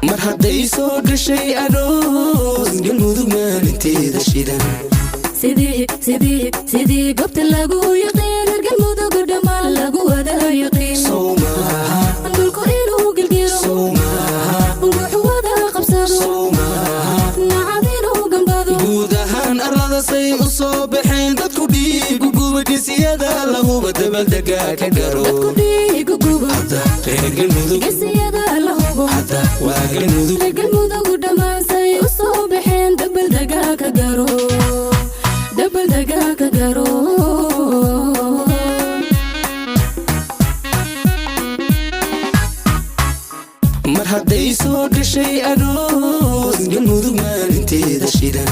مرحبا سوق الشيء أروس قلبو ما انتي دشيدان سيدي قبت لاقو يقين القلب قد ما لاقو هذا يقين صوما نقول كويلو قلقيرو صوما نقول هذا قبصادو صوما نعادينو قنبادو guudahaan arlada say u soo baxeen dadku dhiigu gubadhi siyada lahuba dabaldega ka garo dadku dhiigu guba hadda reer galmudug gesiyada lahubo hadda waa galmudug reer galmudug dhammaan say u soo baxeen dabaldega ka garo dabaldega ka garo mar hadday soo gashay aroos galmudug maalinteeda shidan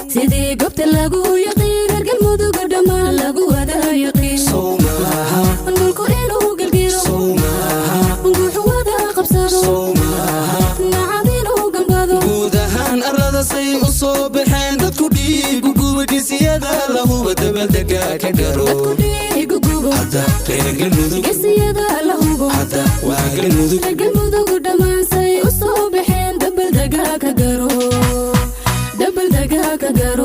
سيدي قبت لاقو يقين القلب قد ما لاقو هذا يقين صوماها نقول كويلو قلقيرو صوماها نقول هذا قبصادو صوماها نعادينو قنبادو guudahaan arlada say u soo baxeen dadku dhiigu gubadhi siyada lahuba dabaldega ka garo dadku dhiigu gubo hadda reer galmudug gesiyada lahubo hadda waa galmudug reer galmudug dhammaan say u soo baxeen dabaldega ka garo dabaldega ka garo